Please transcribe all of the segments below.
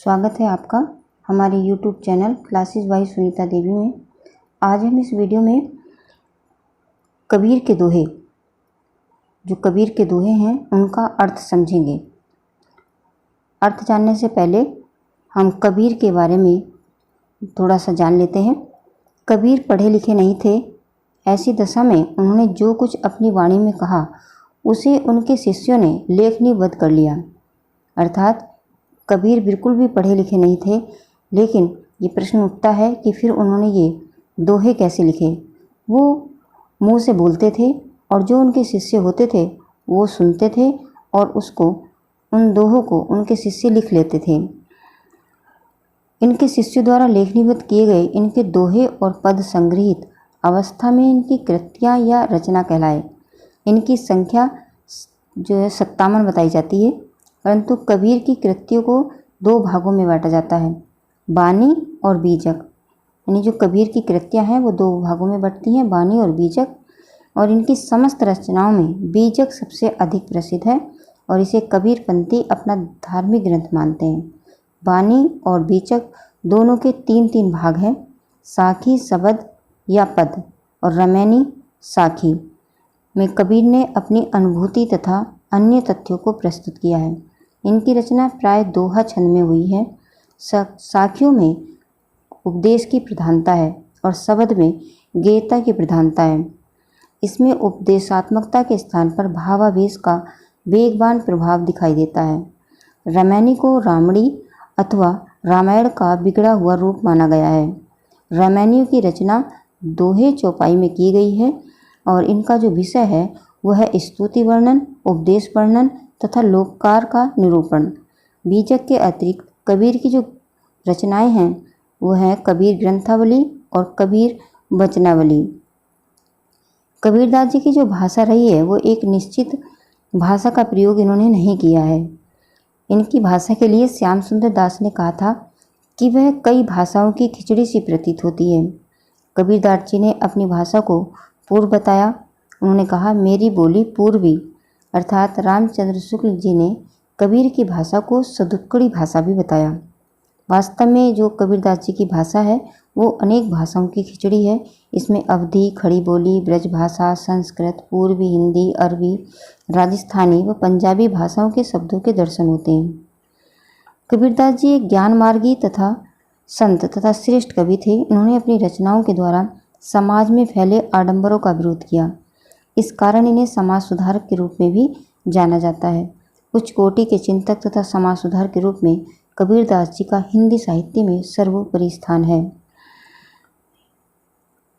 स्वागत है आपका हमारे YouTube channel classes by Sunita Devi में। आज हम इस वीडियो में कबीर के दोहे, जो कबीर के दोहे हैं उनका अर्थ समझेंगे। अर्थ जानने से पहले हम कबीर के बारे में थोड़ा सा जान लेते हैं। कबीर पढ़े लिखे नहीं थे। ऐसी दशा में उन्होंने जो कुछ अपनी वाणी में कहा उसे उनके शिष्यों ने लेखनीबद्ध कर लिया। अर्थात कबीर बिल्कुल भी पढ़े लिखे नहीं थे, लेकिन ये प्रश्न उठता है कि फिर उन्होंने ये दोहे कैसे लिखे। वो मुंह से बोलते थे और जो उनके शिष्य होते थे वो सुनते थे और उन दोहों को उनके शिष्य लिख लेते थे। इनके शिष्यों द्वारा लेखनीबद्ध किए गए इनके दोहे और पद संग्रहित अवस्था में इनकी कृतियाँ या रचना कहलाए। इनकी संख्या जो है 57 बताई जाती है, परंतु कबीर की कृतियों को दो भागों में बांटा जाता है, बानी और बीजक। यानी जो कबीर की कृतियाँ हैं वो दो भागों में बंटती हैं, बानी और बीजक। और इनकी समस्त रचनाओं में बीजक सबसे अधिक प्रसिद्ध है और इसे कबीरपंथी अपना धार्मिक ग्रंथ मानते हैं। बानी और बीजक दोनों के 3-3 भाग हैं, साखी, सबद या पद और रमैनी साखी में कबीर ने अपनी अनुभूति तथा अन्य तथ्यों को प्रस्तुत किया है। इनकी रचना प्राय दोहा छंद में हुई है। साखियों में उपदेश की प्रधानता है और शब्द में गेयता की प्रधानता है। इसमें उपदेशात्मकता के स्थान पर भावावेश का वेगवान प्रभाव दिखाई देता है। रमैनी को रामड़ी अथवा रामायण का बिगड़ा हुआ रूप माना गया है। रमैनियों की रचना दोहे चौपाई में की गई है और इनका जो विषय है वह है स्तुति वर्णन, उपदेश वर्णन तथा लोककार का निरूपण। बीजक के अतिरिक्त कबीर की जो रचनाएं हैं वो हैं कबीर ग्रंथावली और कबीर वचनावली। कबीरदास जी की जो भाषा रही है वो एक निश्चित भाषा का प्रयोग इन्होंने नहीं किया है। इनकी भाषा के लिए श्याम सुंदर दास ने कहा था कि वह कई भाषाओं की खिचड़ी सी प्रतीत होती है। कबीरदास जी ने अपनी भाषा को पूर्व बताया। उन्होंने कहा, मेरी बोली पूर्वी, अर्थात रामचंद्र शुक्ल जी ने कबीर की भाषा को सदुक्कड़ी भाषा भी बताया। वास्तव में जो कबीरदास जी की भाषा है वो अनेक भाषाओं की खिचड़ी है। इसमें अवधी, खड़ी बोली, ब्रज भाषा, संस्कृत, पूर्वी हिंदी, अरबी, राजस्थानी व पंजाबी भाषाओं के शब्दों के दर्शन होते हैं। कबीरदास जी एक ज्ञान मार्गी तथा संत तथा श्रेष्ठ कवि थे। इन्होंने अपनी रचनाओं के द्वारा समाज में फैले आडंबरों का विरोध किया। इस कारण इन्हें समाज सुधारक के रूप में भी जाना जाता है। उच्च कोटि के चिंतक तथा समाज सुधार के रूप में कबीरदास जी का हिंदी साहित्य में सर्वोपरि स्थान है।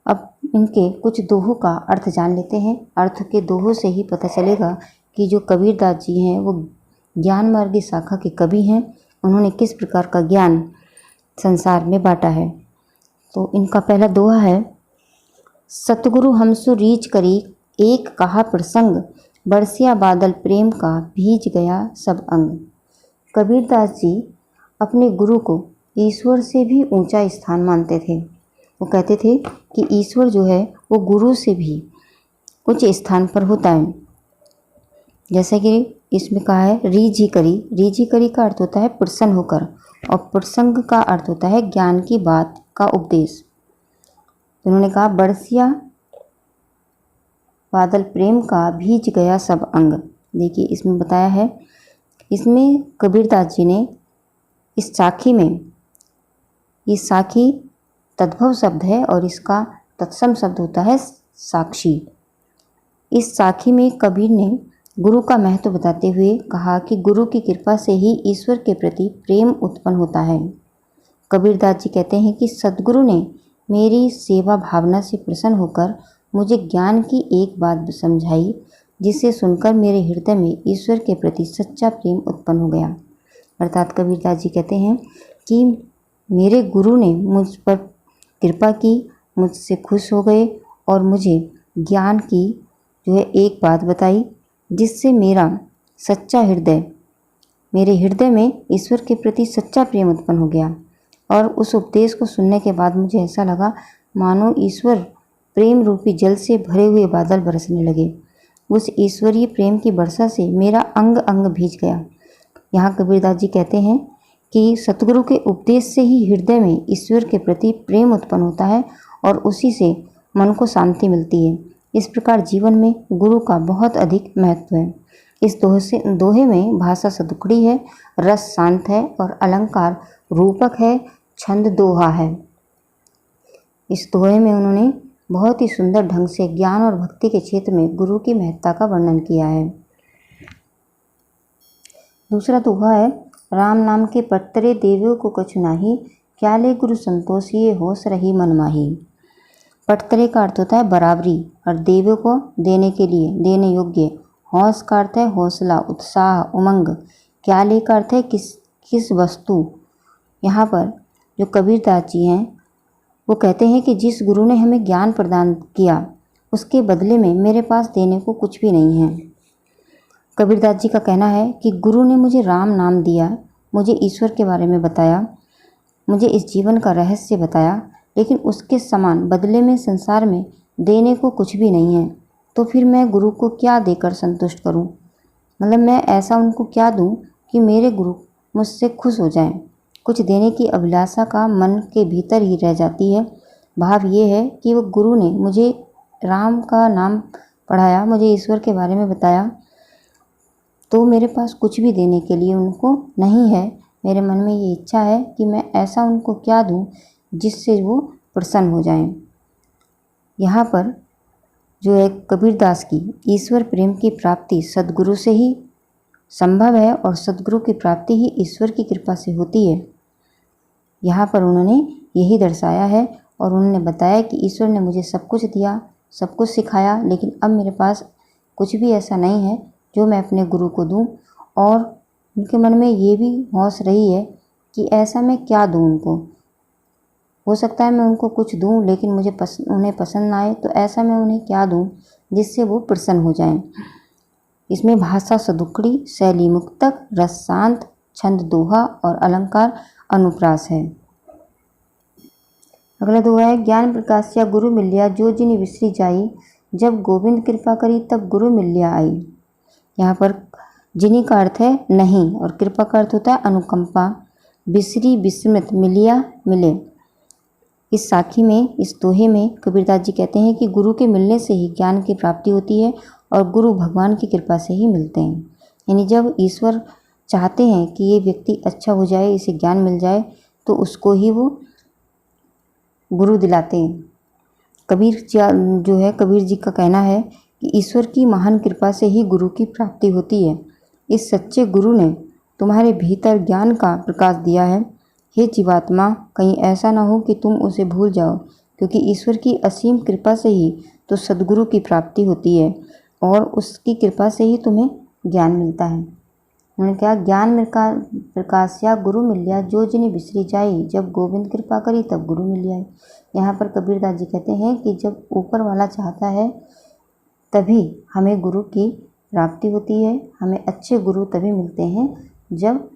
अब इनके कुछ दोहों का अर्थ जान लेते हैं। अर्थ के दोहों से ही पता चलेगा कि जो कबीरदास जी हैं वो ज्ञान मार्गी शाखा के कवि हैं। उन्होंने किस प्रकार का ज्ञान संसार में बांटा है। तो इनका पहला दोहा है, सतगुरु हमसु रीच करी एक कहा प्रसंग, बरसिया बादल प्रेम का भीज गया सब अंग। कबीरदास जी अपने गुरु को ईश्वर से भी ऊंचा स्थान मानते थे। वो कहते थे कि ईश्वर जो है वो गुरु से भी उच्च स्थान पर होता है। जैसे कि इसमें कहा है रीझी करी। रीझी करी का अर्थ होता है प्रसन्न होकर और प्रसंग का अर्थ होता है ज्ञान की बात का उपदेश। उन्होंने कहा बरसिया बादल प्रेम का भीज गया सब अंग। देखिए इसमें बताया है, इसमें कबीरदास जी ने इस साखी में, ये साखी तद्भव शब्द है और इसका तत्सम शब्द होता है साक्षी। इस साखी में कबीर ने गुरु का महत्व बताते हुए कहा कि गुरु की कृपा से ही ईश्वर के प्रति प्रेम उत्पन्न होता है। कबीरदास जी कहते हैं कि सद्गुरु ने मेरी सेवा भावना से प्रसन्न होकर मुझे ज्ञान की एक बात समझाई, जिसे सुनकर मेरे हृदय में ईश्वर के प्रति सच्चा प्रेम उत्पन्न हो गया। अर्थात कबीरदास जी कहते हैं कि मेरे गुरु ने मुझ पर कृपा की, मुझसे खुश हो गए और मुझे ज्ञान की जो है एक बात बताई, जिससे मेरे हृदय में ईश्वर के प्रति सच्चा प्रेम उत्पन्न हो गया। और उस उपदेश को सुनने के बाद मुझे ऐसा लगा मानो ईश्वर प्रेम रूपी जल से भरे हुए बादल बरसने लगे। उस ईश्वरीय प्रेम की वर्षा से मेरा अंग अंग भीज गया। यहाँ कबीरदास जी कहते हैं कि सतगुरु के उपदेश से ही हृदय में ईश्वर के प्रति प्रेम उत्पन्न होता है और उसी से मन को शांति मिलती है। इस प्रकार जीवन में गुरु का बहुत अधिक महत्व है। इस दोहे में भाषा सदुकड़ी है, रस शांत है और अलंकार रूपक है, छंद दोहा है। इस दोहे में उन्होंने बहुत ही सुंदर ढंग से ज्ञान और भक्ति के क्षेत्र में गुरु की महत्ता का वर्णन किया है। दूसरा दोहा है, राम नाम के पत्तरे देवियों को कछु नाही, क्या ले गुरु संतोष ये होश रही मन माही। पटतरे का अर्थ होता है बराबरी और देवियों को देने के लिए, देने योग्य। हौस का अर्थ है हौसला, उत्साह, उमंग। क्या ले का अर्थ है किस वस्तु। यहाँ पर जो कबीरदास जी हैं वो कहते हैं कि जिस गुरु ने हमें ज्ञान प्रदान किया उसके बदले में मेरे पास देने को कुछ भी नहीं है। कबीरदास जी का कहना है कि गुरु ने मुझे राम नाम दिया, मुझे ईश्वर के बारे में बताया, मुझे इस जीवन का रहस्य बताया, लेकिन उसके समान बदले में संसार में देने को कुछ भी नहीं है। तो फिर मैं गुरु को क्या देकर संतुष्ट करूं? मतलब मैं ऐसा उनको क्या दूं कि मेरे गुरु मुझसे खुश हो जाएं। कुछ देने की अभिलाषा का मन के भीतर ही रह जाती है। भाव ये है कि वो गुरु ने मुझे राम का नाम पढ़ाया, मुझे ईश्वर के बारे में बताया, तो मेरे पास कुछ भी देने के लिए उनको नहीं है। मेरे मन में ये इच्छा है कि मैं ऐसा उनको क्या दूं जिससे वो प्रसन्न हो जाएं। यहाँ पर जो है कबीरदास की ईश्वर प्रेम की प्राप्ति सद्गुरु से ही संभव है और सद्गुरु की प्राप्ति ही ईश्वर की कृपा से होती है। यहाँ पर उन्होंने यही दर्शाया है और उन्होंने बताया कि ईश्वर ने मुझे सब कुछ दिया, सब कुछ सिखाया, लेकिन अब मेरे पास कुछ भी ऐसा नहीं है जो मैं अपने गुरु को दूं। और उनके मन में ये भी हौस रही है कि ऐसा मैं क्या दूं उनको। हो सकता है मैं उनको कुछ दूं लेकिन मुझे उन्हें पसंद ना आए, तो ऐसा मैं उन्हें क्या दूं जिससे वो प्रसन्न हो जाएं। इसमें भाषा सदुकड़ी, शैली मुक्तक, रस शांत, छंद दोहा और अलंकार अनुप्रास है। अगला दोहा है, ज्ञान प्रकाश या गुरु मिलिया जो जिनि विसरी जाई, जब गोविंद कृपा करी तब गुरु मिलिया आई। यहाँ पर जिनि का अर्थ है नहीं और कृपा का अर्थ होता है अनुकंपा। विसरी विस्मृत, मिलिया मिले। इस साखी में, इस दोहे में कबीरदास जी कहते हैं कि गुरु के मिलने से ही ज्ञान की प्राप्ति होती है और गुरु भगवान की कृपा से ही मिलते हैं। यानी जब ईश्वर चाहते हैं कि ये व्यक्ति अच्छा हो जाए, इसे ज्ञान मिल जाए, तो उसको ही वो गुरु दिलाते हैं। कबीर जी का कहना है कि ईश्वर की महान कृपा से ही गुरु की प्राप्ति होती है। इस सच्चे गुरु ने तुम्हारे भीतर ज्ञान का प्रकाश दिया है। हे जीवात्मा, कहीं ऐसा ना हो कि तुम उसे भूल जाओ, क्योंकि ईश्वर की असीम कृपा से ही तो सद्गुरु की प्राप्ति होती है और उसकी कृपा से ही तुम्हें ज्ञान मिलता है। उन्होंने कहा, ज्ञान प्रकाश या गुरु मिलिया जो जिनि बिसरी जाई, जब गोविंद कृपा करी तब गुरु मिलिया। यहाँ पर कबीरदास जी कहते हैं कि जब ऊपर वाला चाहता है तभी हमें गुरु की प्राप्ति होती है। हमें अच्छे गुरु तभी मिलते हैं जब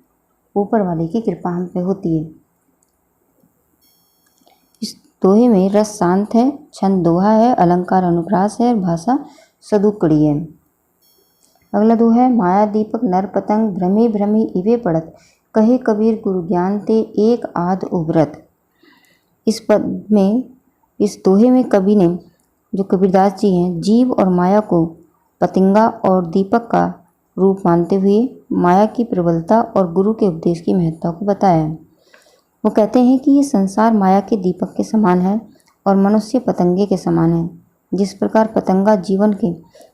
ऊपर वाले की कृपा हम पे होती है। इस दोहे में रस शांत है, छंद दोहा है, अलंकार अनुप्रास है और भाषा सदुकड़ी है। अगला दोहा है, माया दीपक नर पतंग भ्रमी भ्रमी इवे पड़त, कहे कबीर गुरु ज्ञान ते एक आध उभरत। इस पद में, इस दोहे में कवि ने, जो कबीरदास जी हैं, जीव और माया को पतंगा और दीपक का रूप मानते हुए माया की प्रबलता और गुरु के उपदेश की महत्ता को बताया है। वो कहते हैं कि ये संसार माया के दीपक के समान है और मनुष्य पतंगे के समान है। जिस प्रकार पतंगा जीवन के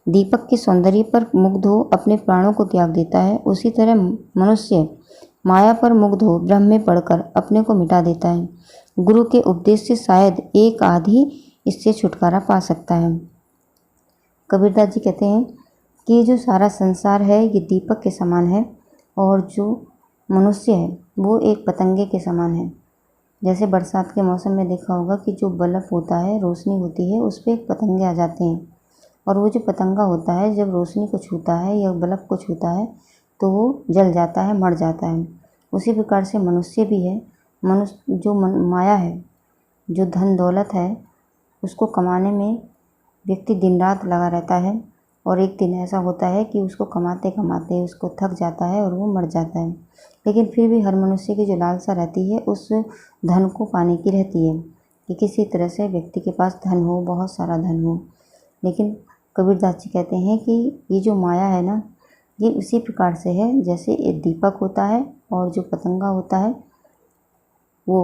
दीपक के सौंदर्य पर मुग्ध हो अपने प्राणों को त्याग देता है, उसी तरह मनुष्य माया पर मुग्ध हो ब्रह्म में पड़कर अपने को मिटा देता है। गुरु के उपदेश से शायद एक आधी इससे छुटकारा पा सकता है। कबीरदास जी कहते हैं कि ये जो सारा संसार है ये दीपक के समान है और जो मनुष्य है वो एक पतंगे के समान है। जैसे बरसात के मौसम में देखा होगा कि जो बल्ब होता है, रोशनी होती है, उस पर एक पतंगे आ जाते हैं और वो जो पतंगा होता है जब रोशनी को छूता है या बल्ब को छूता है तो वो जल जाता है, मर जाता है। उसी प्रकार से मनुष्य भी है। माया है, जो धन दौलत है, उसको कमाने में व्यक्ति दिन रात लगा रहता है और एक दिन ऐसा होता है कि उसको कमाते कमाते उसको थक जाता है और वो मर जाता है। लेकिन फिर भी हर मनुष्य की जो लालसा रहती है उस धन को पाने की रहती है कि किसी तरह से व्यक्ति के पास धन हो, बहुत सारा धन हो। लेकिन कबीरदास जी कहते हैं कि ये जो माया है ना, ये उसी प्रकार से है जैसे एक दीपक होता है और जो पतंगा होता है वो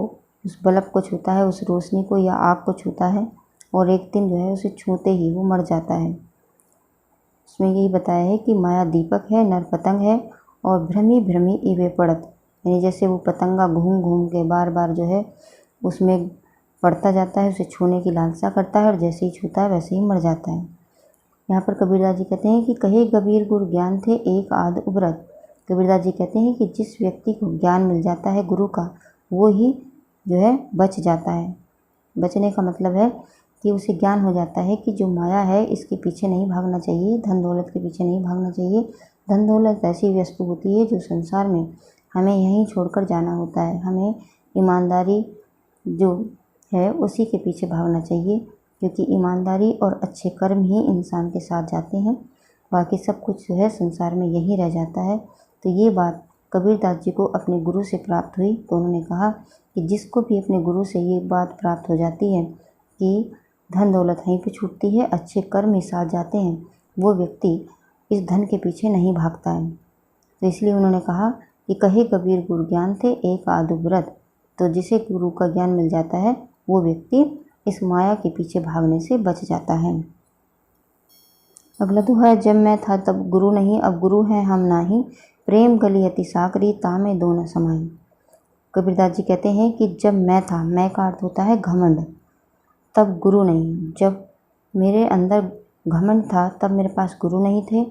उस बल्ब को छूता है, उस रोशनी को या आग को छूता है और एक दिन जो है उसे छूते ही वो मर जाता है। उसमें यही बताया है कि माया दीपक है, नर पतंग है और भ्रमी भ्रमी इवे पड़त, यानी जैसे वो पतंगा घूम घूम के बार बार जो है उसमें पड़ता जाता है, उसे छूने की लालसा करता है और जैसे ही छूता है वैसे ही मर जाता है। यहाँ पर कबीरदास जी कहते हैं कि कहे कबीर गुरु ज्ञान थे एक आध उबरत। कबीरदास जी कहते हैं कि जिस व्यक्ति को ज्ञान मिल जाता है गुरु का, वो ही जो है बच जाता है। बचने का मतलब है कि उसे ज्ञान हो जाता है कि जो माया है इसके पीछे नहीं भागना चाहिए, धन दौलत के पीछे नहीं भागना चाहिए। धन दौलत ऐसी वस्तु होती है जो संसार में हमें यहीं छोड़कर जाना होता है। हमें ईमानदारी जो है उसी के पीछे भागना चाहिए, क्योंकि ईमानदारी और अच्छे कर्म ही इंसान के साथ जाते हैं, बाकी सब कुछ जो है संसार में यहीं रह जाता है। तो ये बात कबीरदास जी को अपने गुरु से प्राप्त हुई, तो उन्होंने कहा कि जिसको भी अपने गुरु से ये बात प्राप्त हो जाती है कि धन दौलत यहीं पे छूटती है, अच्छे कर्म ही साथ जाते हैं, वो व्यक्ति इस धन के पीछे नहीं भागता है। तो इसलिए उन्होंने कहा कि कहे कबीर गुरु ज्ञान थे एक आधु व्रत। तो जिसे गुरु का ज्ञान मिल जाता है वो व्यक्ति इस माया के पीछे भागने से बच जाता है। अगला दोहा है, जब मैं था तब गुरु नहीं, अब गुरु है हम नाही, प्रेम गली अति साकरी तामे दो न समाई। कबीरदास जी कहते हैं कि जब मैं था, मैं का अर्थ होता है घमंड, तब गुरु नहीं। जब मेरे अंदर घमंड था तब मेरे पास गुरु नहीं थे,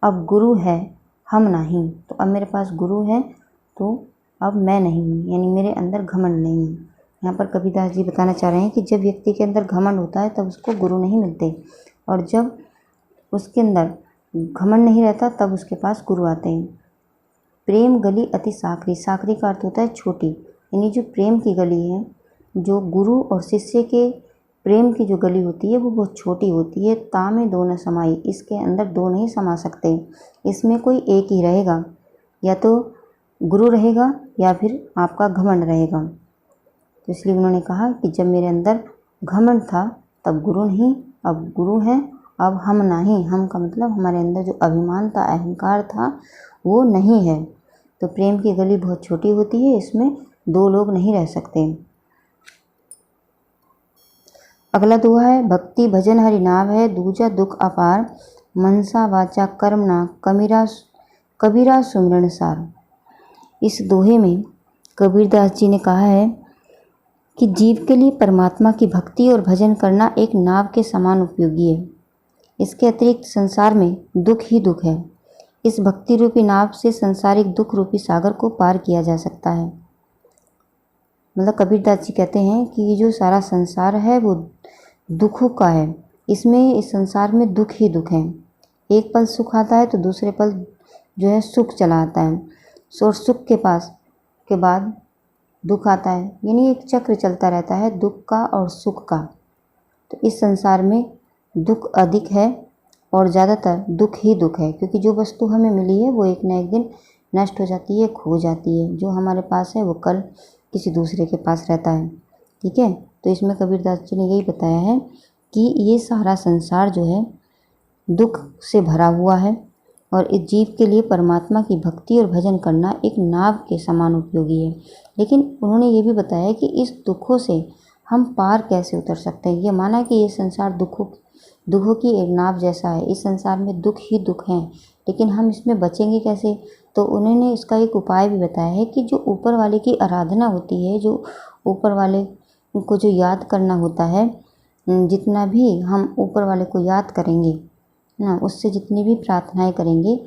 अब गुरु है हम नहीं। तो अब मेरे पास गुरु है तो अब मैं नहीं हूँ, यानी मेरे अंदर घमंड नहीं है। यहाँ पर कबीरदास जी बताना चाह रहे हैं कि जब व्यक्ति के अंदर घमंड होता है तब उसको गुरु नहीं मिलते, और जब उसके अंदर घमंड नहीं रहता तब उसके पास गुरु आते हैं। प्रेम गली अति साकरी, साकरी का अर्थ होता है छोटी, यानी जो प्रेम की गली है, जो गुरु और शिष्य के प्रेम की जो गली होती है वो बहुत छोटी होती है। तामे दो न समाई, इसके अंदर दो नहीं समा सकते, इसमें कोई एक ही रहेगा, या तो गुरु रहेगा या फिर आपका घमंड रहेगा। तो इसलिए उन्होंने कहा कि जब मेरे अंदर घमंड था तब गुरु नहीं, अब गुरु है, अब हम नहीं। हम का मतलब हमारे अंदर जो अभिमान था, अहंकार था, वो नहीं है। तो प्रेम की गली बहुत छोटी होती है, इसमें दो लोग नहीं रह सकते। अगला दोहा है, भक्ति भजन हरि नाम है, दूजा दुख अपार, मनसा वाचा कर्मना कबीरा सुमरण सार। इस दोहे में कबीरदास जी ने कहा है कि जीव के लिए परमात्मा की भक्ति और भजन करना एक नाव के समान उपयोगी है। इसके अतिरिक्त संसार में दुख ही दुख है। इस भक्ति रूपी नाव से संसारिक दुख रूपी सागर को पार किया जा सकता है। मतलब कबीरदास जी कहते हैं कि ये जो सारा संसार है वो दुखों का है, इसमें इस संसार में दुख ही दुख है। एक पल सुख आता है तो दूसरे पल जो है सुख चला आता है, और सुख के बाद दुख आता है, यानी एक चक्र चलता रहता है दुख का और सुख का। तो इस संसार में दुख अधिक है और ज़्यादातर दुख ही दुख है, क्योंकि जो वस्तु हमें मिली है वो एक न एक दिन नष्ट हो जाती है, खो जाती है। जो हमारे पास है वो कल किसी दूसरे के पास रहता है। ठीक है, तो इसमें कबीरदास जी ने यही बताया है कि ये सारा संसार जो है दुख से भरा हुआ है, और इस जीव के लिए परमात्मा की भक्ति और भजन करना एक नाव के समान उपयोगी है। लेकिन उन्होंने ये भी बताया कि इस दुखों से हम पार कैसे उतर सकते हैं। ये माना कि ये संसार दुखों की एक नाव जैसा है, इस संसार में दुख ही दुख हैं, लेकिन हम इसमें बचेंगे कैसे। तो उन्होंने इसका एक उपाय भी बताया है कि जो ऊपर वाले की आराधना होती है, जो ऊपर वाले को जो याद करना होता है, जितना भी हम ऊपर वाले को याद करेंगे ना, उससे जितनी भी प्रार्थनाएं करेंगे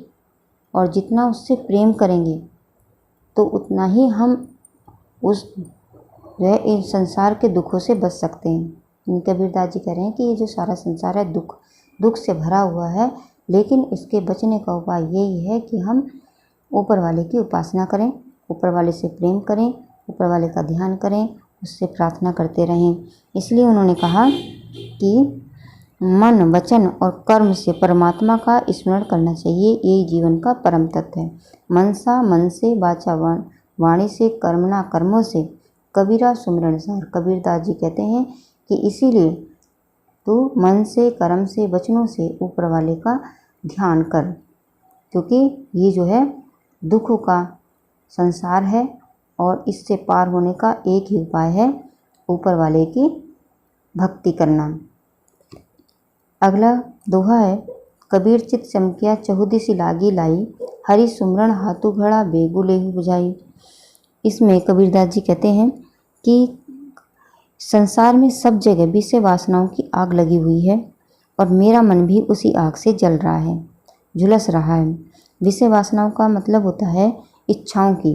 और जितना उससे प्रेम करेंगे, तो उतना ही हम उस इस संसार के दुखों से बच सकते हैं। कबीरदास जी कह रहे हैं कि ये जो सारा संसार है दुख से भरा हुआ है, लेकिन इसके बचने का उपाय यही है कि हम ऊपर वाले की उपासना करें, ऊपर वाले से प्रेम करें, ऊपर वाले का ध्यान करें, उससे प्रार्थना करते रहें। इसलिए उन्होंने कहा कि मन, वचन और कर्म से परमात्मा का स्मरण करना चाहिए। यही जीवन का परम तत्व है। मनसा मन से, वाचा वाणी से, कर्मणा कर्मों से, कबीरा सुमिरन सार। कबीरदास जी कहते हैं कि इसीलिए तू मन से, कर्म से, वचनों से ऊपर वाले का ध्यान कर, क्योंकि ये जो है दुखों का संसार है और इससे पार होने का एक ही उपाय है, ऊपर वाले की भक्ति करना। अगला दोहा है, कबीर चित चमकिया चहुदिसि लागी लाई, हरि सुमरण हाथू घड़ा बेगु लेहु बुझाई। इसमें कबीरदास जी कहते हैं कि संसार में सब जगह विषय वासनाओं की आग लगी हुई है और मेरा मन भी उसी आग से जल रहा है, झुलस रहा है। विषय वासनाओं का मतलब होता है इच्छाओं की,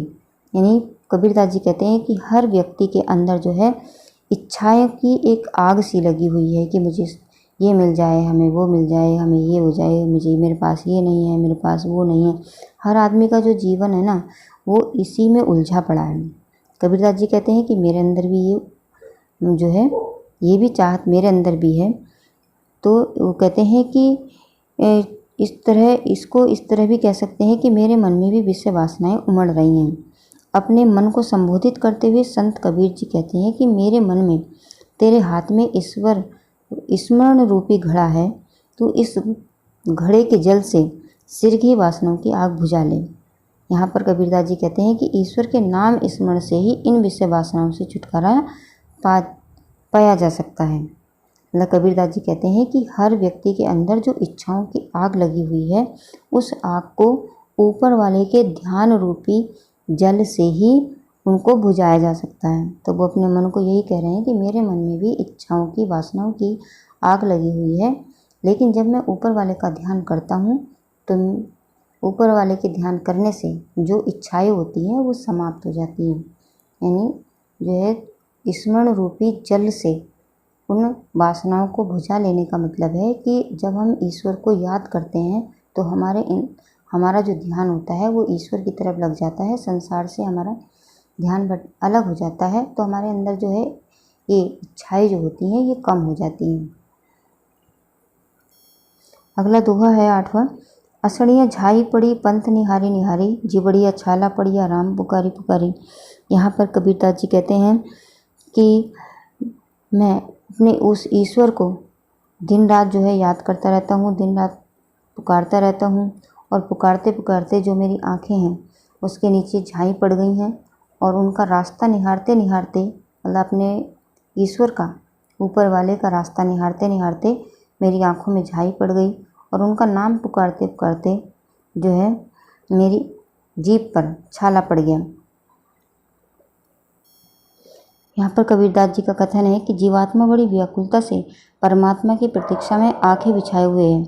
यानी कबीरदास जी कहते हैं कि हर व्यक्ति के अंदर जो है इच्छाएं की एक आग सी लगी हुई है कि मुझे ये मिल जाए, हमें वो मिल जाए, हमें ये हो जाए, मुझे मेरे पास ये नहीं है, मेरे पास वो नहीं है। हर आदमी का जो जीवन है ना, वो इसी में उलझा पड़ा है। कबीरदास जी कहते हैं कि मेरे अंदर भी ये जो है, ये भी चाहत मेरे अंदर भी है। तो वो कहते हैं कि इस तरह भी कह सकते हैं कि मेरे मन में भी विषय वासनाएं उमड़ रही हैं। अपने मन को संबोधित करते हुए संत कबीर जी कहते हैं कि मेरे मन में तेरे हाथ में ईश्वर स्मरण रूपी घड़ा है, तू इस घड़े के जल से सिरगी वासनाओं की आग बुझा ले। यहाँ पर कबीरदास जी कहते हैं कि ईश्वर के नाम स्मरण से ही इन विषय वासनाओं से छुटकारा पाया जा सकता है। मतलब कबीरदास जी कहते हैं कि हर व्यक्ति के अंदर जो इच्छाओं की आग लगी हुई है, उस आग को ऊपर वाले के ध्यान रूपी जल से ही उनको बुझाया जा सकता है। तो वो अपने मन को यही कह रहे हैं कि मेरे मन में भी इच्छाओं की, वासनाओं की आग लगी हुई है, लेकिन जब मैं ऊपर वाले का ध्यान करता हूँ तो ऊपर वाले के ध्यान करने से जो इच्छाएं होती हैं वो समाप्त हो जाती हैं। यानी जो है स्मरण रूपी जल से उन वासनाओं को बुझा लेने का मतलब है कि जब हम ईश्वर को याद करते हैं तो हमारा जो ध्यान होता है वो ईश्वर की तरफ लग जाता है, संसार से हमारा ध्यान अलग हो जाता है। तो हमारे अंदर जो है ये इच्छाएं जो होती हैं ये कम हो जाती हैं। अगला दोहा है 8वां, असड़िया झाई पड़ी पंथ निहारी निहारी, जिबड़िया छाला पड़िया राम पुकारी पुकारी। यहाँ पर कबीरदास जी कहते हैं कि मैं अपने उस ईश्वर को दिन रात जो है याद करता रहता हूँ, दिन रात पुकारता रहता हूँ, और पुकारते पुकारते जो मेरी आँखें हैं उसके नीचे झाई पड़ गई हैं और उनका रास्ता निहारते निहारते, मतलब अपने ईश्वर का, ऊपर वाले का रास्ता निहारते निहारते मेरी आँखों में झाई पड़ गई और उनका नाम पुकारते पुकारते जो है मेरी जीभ पर छाला पड़ गया। यहाँ पर कबीरदास जी का कथन है कि जीवात्मा बड़ी व्याकुलता से परमात्मा की प्रतीक्षा में आंखें बिछाए हुए है।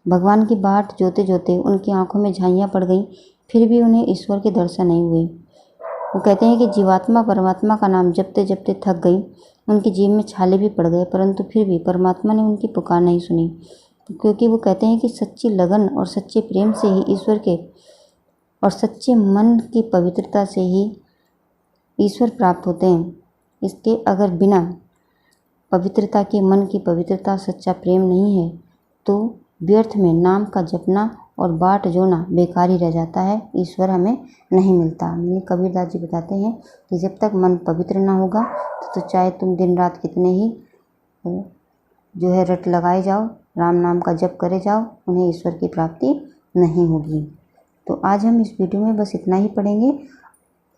भगवान की बाट जोते जोते उनकी आंखों में झाइयाँ पड़ गईं, फिर भी उन्हें ईश्वर के दर्शन नहीं हुए। वो कहते हैं कि जीवात्मा परमात्मा का नाम जपते जपते थक गई, उनकी जीभ में छाले भी पड़ गए, परंतु फिर भी परमात्मा ने उनकी पुकार नहीं सुनी, क्योंकि वो कहते हैं कि सच्ची लगन और सच्चे प्रेम से ही ईश्वर के और सच्चे मन की पवित्रता से ही ईश्वर प्राप्त होते हैं। इसके अगर बिना पवित्रता के मन की पवित्रता, सच्चा प्रेम नहीं है तो व्यर्थ में नाम का जपना और बाट जोना बेकार ही रह जाता है, ईश्वर हमें नहीं मिलता। यानी कबीरदास जी बताते हैं कि जब तक मन पवित्र ना होगा तो चाहे तुम दिन रात कितने ही जो है रट लगाए जाओ, राम नाम का जप करे जाओ, उन्हें ईश्वर की प्राप्ति नहीं होगी। तो आज हम इस वीडियो में बस इतना ही पढ़ेंगे।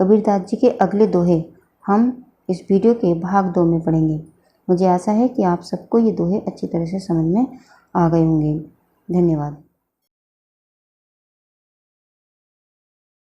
कबीरदास जी के अगले दोहे हम इस वीडियो के भाग 2 में पढ़ेंगे। मुझे आशा है कि आप सबको ये दोहे अच्छी तरह से समझ में आ गए होंगे। धन्यवाद।